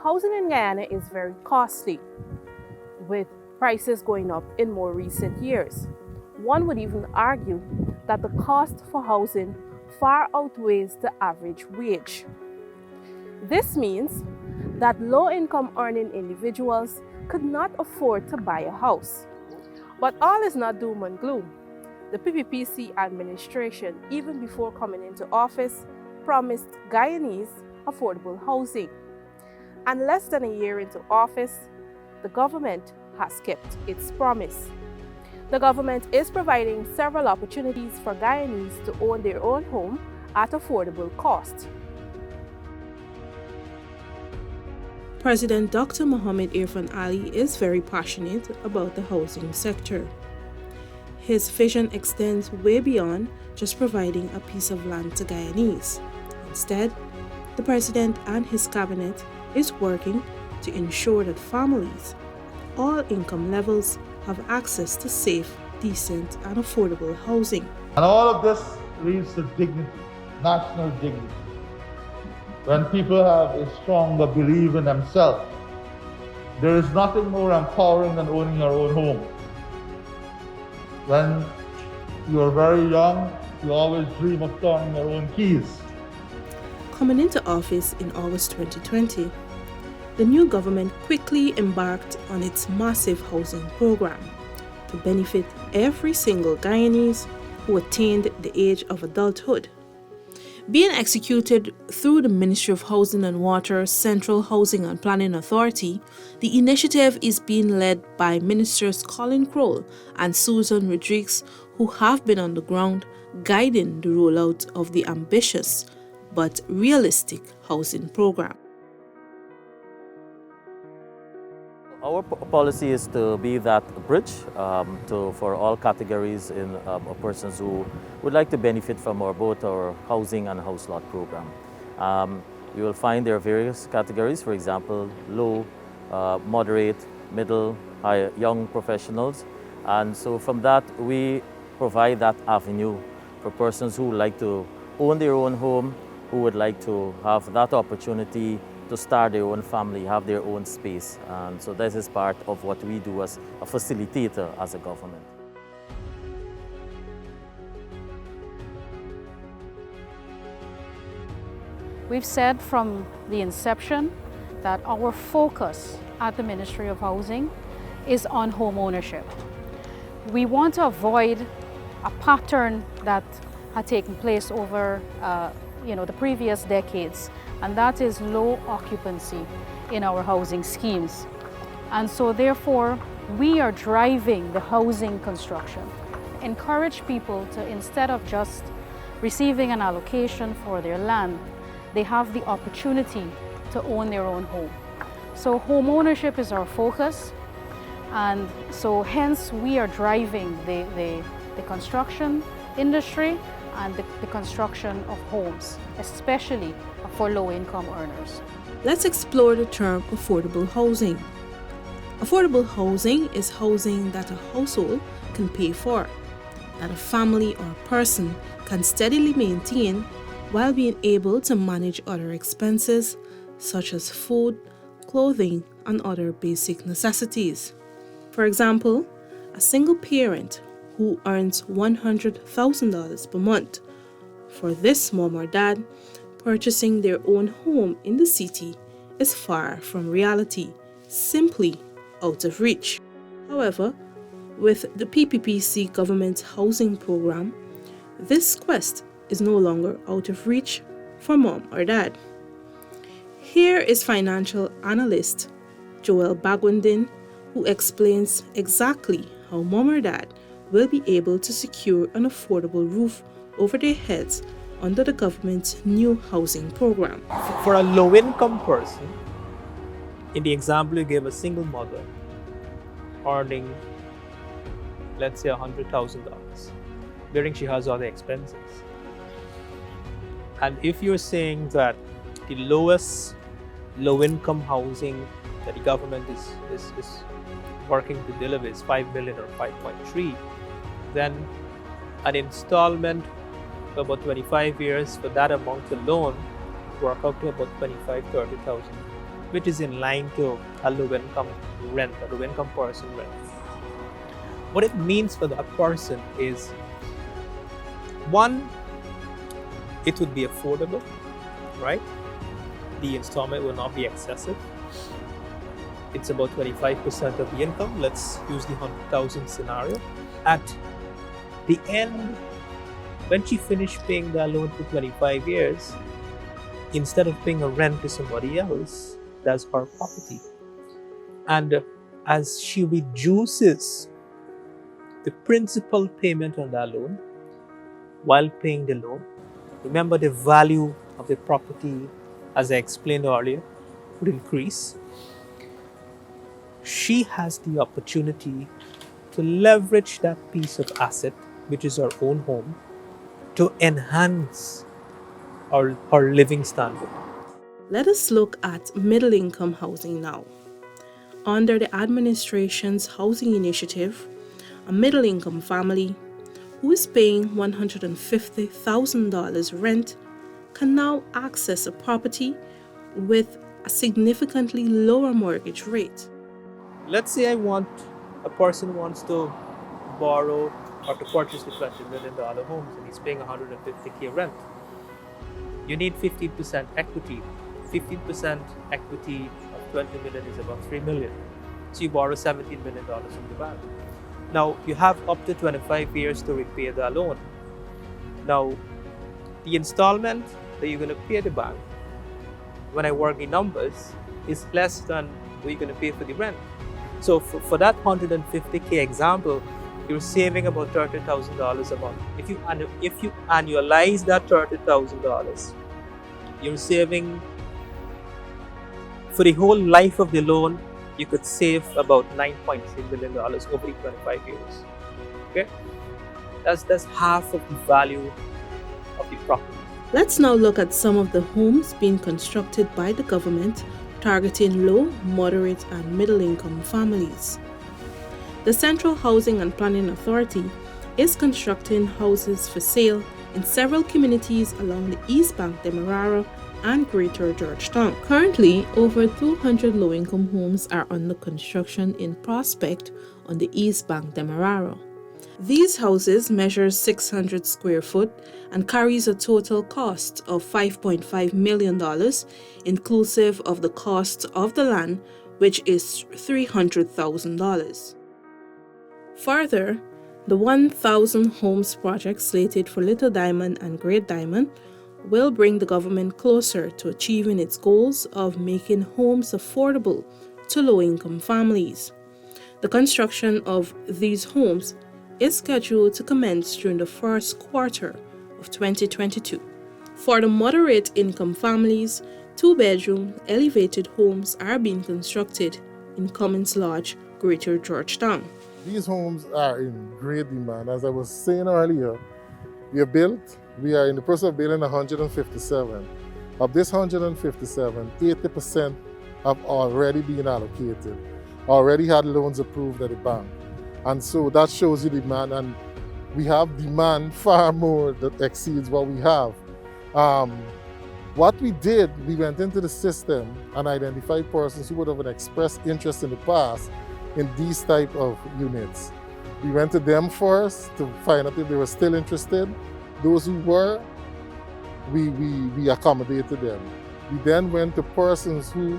Housing in Guyana is very costly, with prices going up in more recent years. One would even argue that the cost for housing far outweighs the average wage. This means that low-income earning individuals could not afford to buy a house. But all is not doom and gloom. The PPPC administration, even before coming into office, promised Guyanese affordable housing. And less than a year into office, the government has kept its promise. The government is providing several opportunities for Guyanese to own their own home at affordable cost. President Dr. Mohammed Irfaan Ali is very passionate about the housing sector. His vision extends way beyond just providing a piece of land to Guyanese. Instead, the president and his cabinet is working to ensure that families at all income levels have access to safe, decent, and affordable housing. And all of this leads to dignity, national dignity. When people have a stronger belief in themselves, there is nothing more empowering than owning your own home. When you are very young, you always dream of turning your own keys. Coming into office in August 2020, the new government quickly embarked on its massive housing program to benefit every single Guyanese who attained the age of adulthood. Being executed through the Ministry of Housing and Water's Central Housing and Planning Authority, the initiative is being led by Ministers Colin Crowell and Susan Rodriguez, who have been on the ground guiding the rollout of the ambitious but realistic housing program. Our policy is to be that bridge for all categories of persons who would like to benefit from both our housing and house lot program. You will find there are various categories, for example, low, moderate, middle, high, young professionals. And so from that, we provide that avenue for persons who would like to own their own home, who would like to have that opportunity to start their own family, have their own space. And so this is part of what we do as a facilitator as a government. We've said from the inception that our focus at the Ministry of Housing is on home ownership. We want to avoid a pattern that had taken place over the previous decades, and that is low occupancy in our housing schemes. And so therefore, we are driving the housing construction. Encourage people to, instead of just receiving an allocation for their land, they have the opportunity to own their own home. So home ownership is our focus, and so hence we are driving the construction industry and the construction of homes, especially for low-income earners. Let's explore the term affordable housing. Affordable housing is housing that a household can pay for, that a family or person can steadily maintain while being able to manage other expenses such as food, clothing, and other basic necessities. For example, a single parent who earns $100,000 per month. For this mom or dad, purchasing their own home in the city is far from reality, simply out of reach. However, with the PPPC government housing program, this quest is no longer out of reach for mom or dad. Here is financial analyst Joel Bagwandin, who explains exactly how mom or dad will be able to secure an affordable roof over their heads under the government's new housing program. For a low-income person, in the example you gave, a single mother earning, let's say $100,000, wherein she has other expenses. And if you're saying that the lowest low-income housing that the government is working to deliver is 5 million or 5.3, then an installment for about 25 years for that amount alone work out to about $25,000 to $30,000 which is in line to a low-income rent, a low-income person rent. What it means for that person is, one, it would be affordable, right? The installment will not be excessive. It's about 25% of the income. Let's use the 100,000 scenario. At the end, when she finished paying that loan for 25 years, instead of paying a rent to somebody else, that's her property. And as she reduces the principal payment on that loan while paying the loan, remember the value of the property, as I explained earlier, would increase. She has the opportunity to leverage that piece of asset, which is her own home, to enhance her living standard. Let us look at middle-income housing now. Under the administration's housing initiative, a middle-income family who is paying $150,000 rent can now access a property with a significantly lower mortgage rate. Let's say a person wants to borrow or to purchase the $20 million homes and he's paying $150K rent. You need 15% equity. 15% equity of 20 million is about 3 million. So you borrow $17 million from the bank. Now you have up to 25 years to repay the loan. Now the installment that you're going to pay the bank, when I work the numbers, is less than what you're going to pay for the rent. So for that 150K example, you're saving about $30,000 a month. If you annualize that $30,000, you're saving, for the whole life of the loan, you could save about $9.3 million over the 25 years. Okay, that's half of the value of the property. Let's now look at some of the homes being constructed by the government targeting low, moderate, and middle-income families. The Central Housing and Planning Authority is constructing houses for sale in several communities along the East Bank, Demerara, and Greater Georgetown. Currently, over 200 low-income homes are under construction in Prospect on the East Bank, Demerara. These houses measure 600 square foot and carries a total cost of $5.5 million, inclusive of the cost of the land, which is $300,000. Further, the 1,000 homes project slated for Little Diamond and Great Diamond will bring the government closer to achieving its goals of making homes affordable to low-income families. The construction of these homes is scheduled to commence during the first quarter of 2022. For the moderate income families, 2-bedroom elevated homes are being constructed in Cummins Lodge, Greater Georgetown. These homes are in great demand. As I was saying earlier, we are in the process of building 157. Of this 157, 80% have already been allocated, already had loans approved at the bank. And so that shows you demand, and we have demand far more that exceeds what we have. What we did, we went into the system and identified persons who would have expressed interest in the past in these type of units. We went to them first to find out if they were still interested. Those who were, we accommodated them. We then went to persons who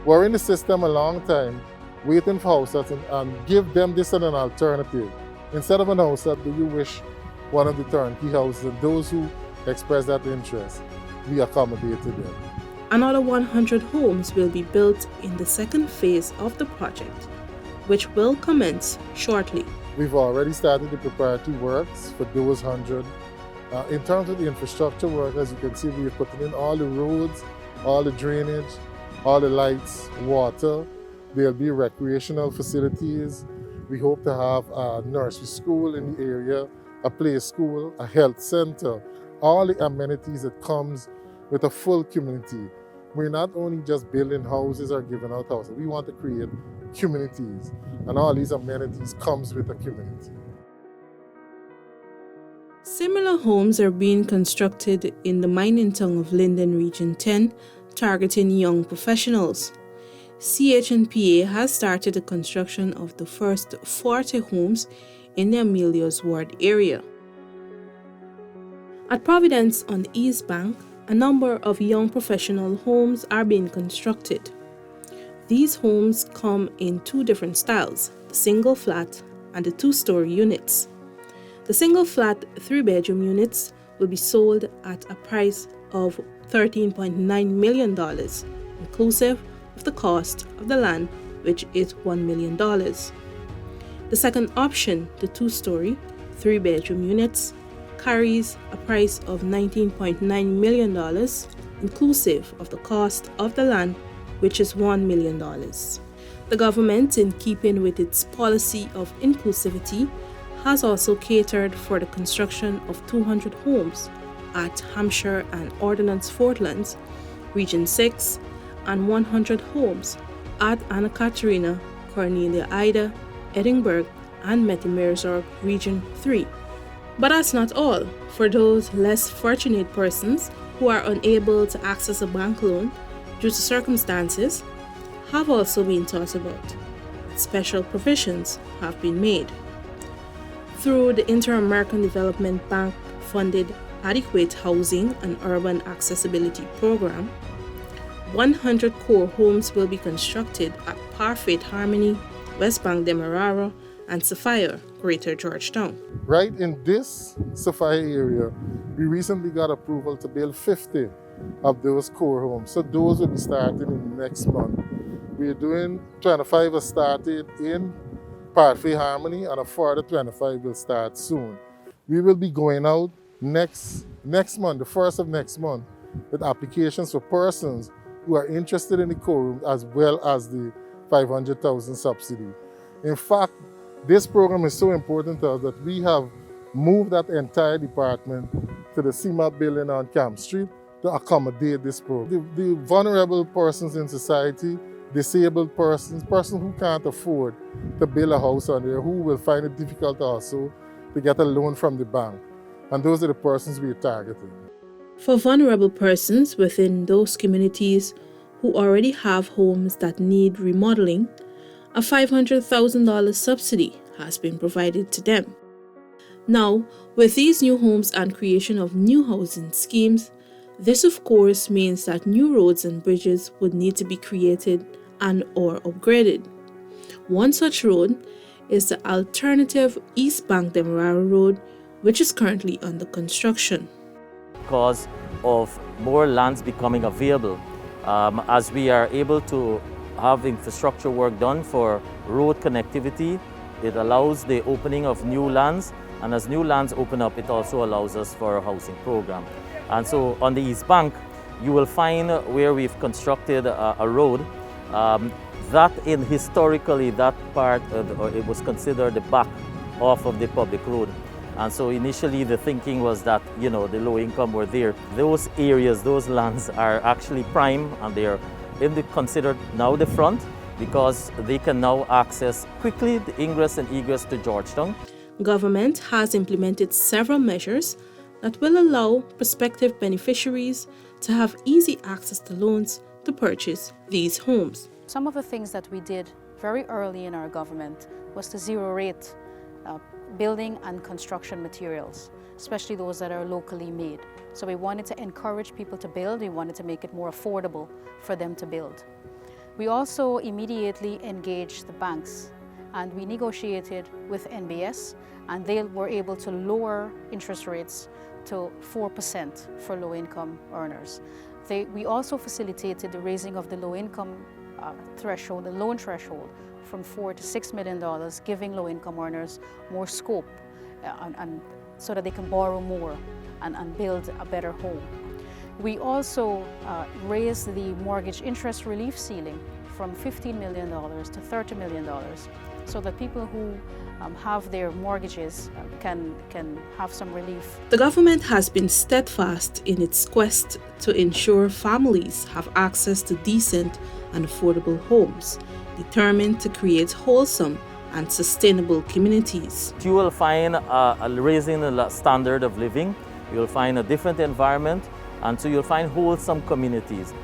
were in the system a long time, waiting for houses, and give them this as an alternative. Instead of an house, do you wish one of the turnkey houses? And those who express that interest, we accommodated them. Another 100 homes will be built in the second phase of the project, which will commence shortly. We've already started the preparatory works for those 100. In terms of the infrastructure work, as you can see, we're putting in all the roads, all the drainage, all the lights, water. There'll be recreational facilities. We hope to have a nursery school in the area, a play school, a health center, all the amenities that comes with a full community. We're not only just building houses or giving out houses. We want to create communities, and all these amenities comes with a community. Similar homes are being constructed in the mining town of Linden Region 10, targeting young professionals. CHNPA has started the construction of the first 40 homes in the Amelia's Ward area. At Providence on the East Bank, a number of young professional homes are being constructed. These homes come in two different styles, the single flat and the two-story units. The single flat 3-bedroom units will be sold at a price of $13.9 million, inclusive of the cost of the land, which is $1 million. The second option, the two-story 3-bedroom units, carries a price of $19.9 million, inclusive of the cost of the land, which is $1 million. The government, in keeping with its policy of inclusivity, has also catered for the construction of 200 homes at Hampshire and Ordnance Fortlands, Region 6, and 100 homes at Anna Katerina, Cornelia Ida, Edinburgh, and Metemersburg, Region 3. But that's not all. For those less fortunate persons who are unable to access a bank loan due to circumstances have also been thought about. Special provisions have been made. Through the Inter-American Development Bank funded Adequate Housing and Urban Accessibility Program, 100 core homes will be constructed at Parfait Harmony, West Bank Demerara, and Sapphire, Greater Georgetown. Right in this Sapphire area, we recently got approval to build 50 of those core homes. So those will be starting in the next month. We're doing 25 have started in Parfait Harmony, and a further 25 will start soon. We will be going out next month, the first of next month, with applications for persons who are interested in the core room as well as the $500,000 subsidy. In fact, this program is so important to us that we have moved that entire department to the CIMA building on Camp Street to accommodate this program. The vulnerable persons in society, disabled persons who can't afford to build a house on there, who will find it difficult also to get a loan from the bank. And those are the persons we are targeting. For vulnerable persons within those communities who already have homes that need remodeling, a $500,000 subsidy has been provided to them. Now, with these new homes and creation of new housing schemes, this of course means that new roads and bridges would need to be created and or upgraded. One such road is the alternative East Bank Demerara Road, which is currently under construction. Because of more lands becoming available, as we are able to have infrastructure work done for road connectivity, it allows the opening of new lands, and as new lands open up, it also allows us for a housing program. And so on the East Bank, you will find where we've constructed a road historically that part, it was considered the back off of the public road. And so initially the thinking was that, the low income were there. Those areas, those lands are actually prime, and they're considered now the front because they can now access quickly the ingress and egress to Georgetown. Government has implemented several measures that will allow prospective beneficiaries to have easy access to loans to purchase these homes. Some of the things that we did very early in our government was to zero rate building and construction materials, especially those that are locally made. So we wanted to encourage people to build, we wanted to make it more affordable for them to build. We also immediately engaged the banks, and we negotiated with NBS, and they were able to lower interest rates to 4% for low-income earners. We also facilitated the raising of the low-income threshold, the loan threshold, from $4 to $6 million, giving low-income earners more scope and so that they can borrow more and build a better home. We also raised the mortgage interest relief ceiling from $15 million to $30 million, so that people who have their mortgages can have some relief. The government has been steadfast in its quest to ensure families have access to decent and affordable homes, determined to create wholesome and sustainable communities. You will find raising the standard of living, you'll find a different environment, and so you'll find wholesome communities.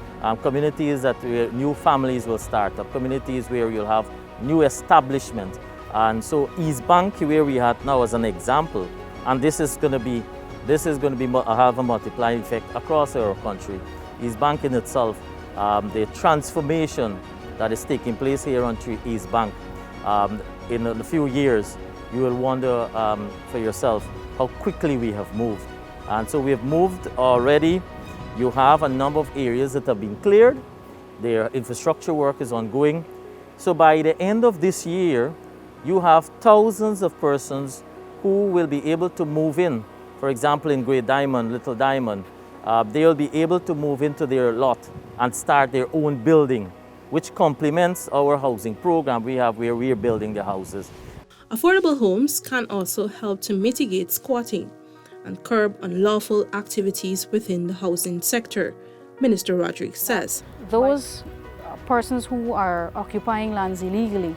communities where new families will start up, communities where you'll have new establishment. And so East Bank, where we are now as an example, and this is going to have a multiplying effect across our country. East Bank in itself, the transformation that is taking place here on East Bank, in a few years, you will wonder for yourself how quickly we have moved. And so we have moved already. You have a number of areas that have been cleared. Their infrastructure work is ongoing. So by the end of this year, you have thousands of persons who will be able to move in. For example, in Great Diamond, Little Diamond, they will be able to move into their lot and start their own building, which complements our housing program we have where we are building the houses. Affordable homes can also help to mitigate squatting and curb unlawful activities within the housing sector, Minister Rodriguez says. Those persons who are occupying lands illegally,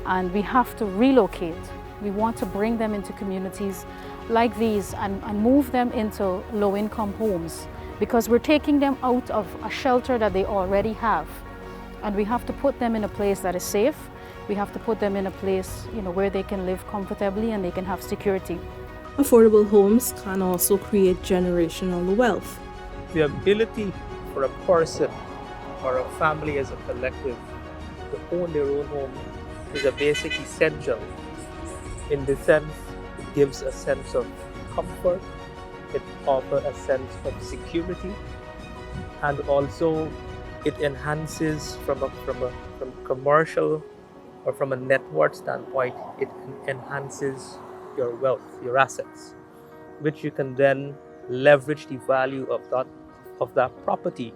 and we have to relocate. We want to bring them into communities like these and move them into low-income homes, because we're taking them out of a shelter that they already have. And we have to put them in a place that is safe. We have to put them in a place, where they can live comfortably and they can have security. Affordable homes can also create generational wealth. The ability for a person or a family as a collective to own their own home is a basic essential. In the sense, it gives a sense of comfort, it offers a sense of security, and also it enhances from commercial or from a net worth standpoint, it enhances your wealth, your assets, which you can then leverage the value of that property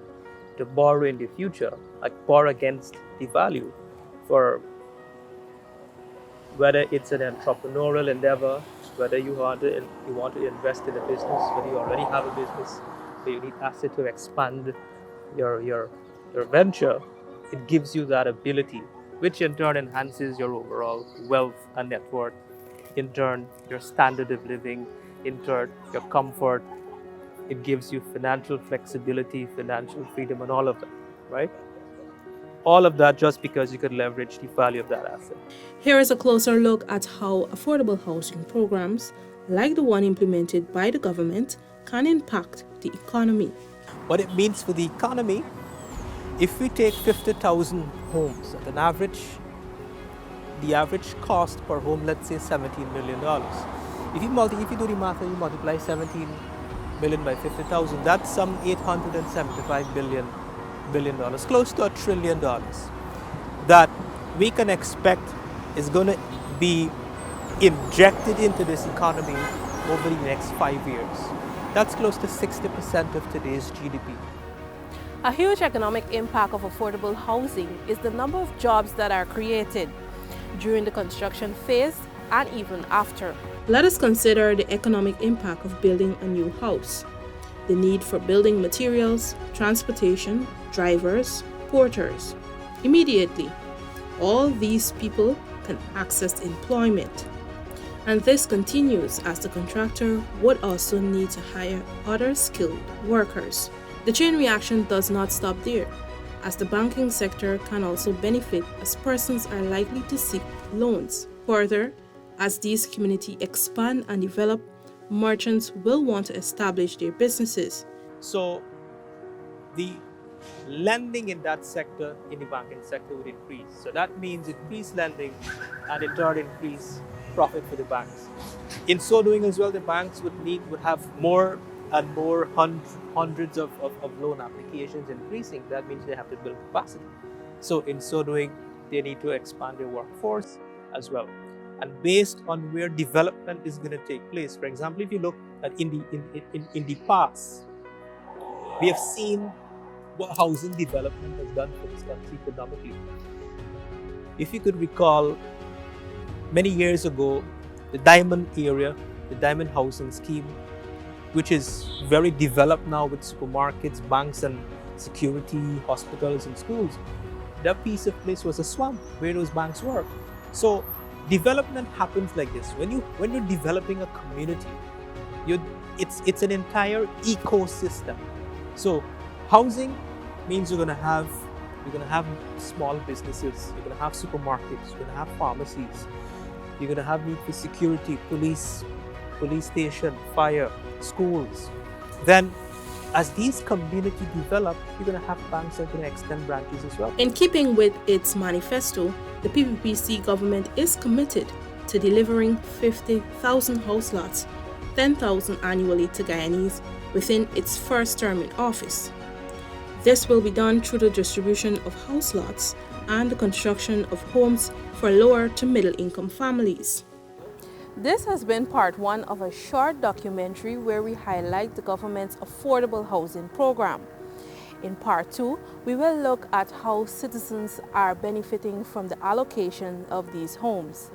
to borrow in the future, like borrow against the value for whether it's an entrepreneurial endeavor, whether you want to invest in a business, whether you already have a business, but you need asset to expand your venture. It gives you that ability, which in turn enhances your overall wealth and net worth, in turn your standard of living, in turn your comfort. It gives you financial flexibility, financial freedom, and all of that, right? All of that just because you could leverage the value of that asset. Here is a closer look at how affordable housing programs, like the one implemented by the government, can impact the economy. What it means for the economy, if we take 50,000 homes at an average, the average cost per home, let's say $17 million. If you do the math and you multiply 17 million by 50,000, that's some $875 billion, close to $1 trillion, that we can expect is going to be injected into this economy over the next 5 years. That's close to 60% of today's GDP. A huge economic impact of affordable housing is the number of jobs that are created during the construction phase and even after. Let us consider the economic impact of building a new house. The need for building materials, transportation, drivers, porters. Immediately, all these people can access employment. And this continues as the contractor would also need to hire other skilled workers. The chain reaction does not stop there, as the banking sector can also benefit as persons are likely to seek loans. Further, as these communities expand and develop, merchants will want to establish their businesses. So the lending in that sector, in the banking sector, would increase. So that means increased lending and in turn increase profit for the banks. In so doing as well, the banks would have more and more hundreds of loan applications increasing. That means they have to build capacity. So in so doing, they need to expand their workforce as well. And based on where development is going to take place, for example, if you look at in the past, we have seen what housing development has done for this country predominantly. If you could recall, many years ago, the Diamond area, the Diamond housing scheme, which is very developed now with supermarkets, banks and security, hospitals and schools, that piece of place was a swamp where those banks were. So development happens like this. When you're developing a community, it's an entire ecosystem. So housing means you're gonna have small businesses, you're gonna have supermarkets, you're gonna have pharmacies, you're gonna have need for security, police station, fire, schools. Then as these communities develop, you're going to have banks that are going to extend branches as well. In keeping with its manifesto, the PPPC government is committed to delivering 50,000 house lots, 10,000 annually to Guyanese within its first term in office. This will be done through the distribution of house lots and the construction of homes for lower to middle income families. This has been part one of a short documentary where we highlight the government's affordable housing program. In part two, we will look at how citizens are benefiting from the allocation of these homes.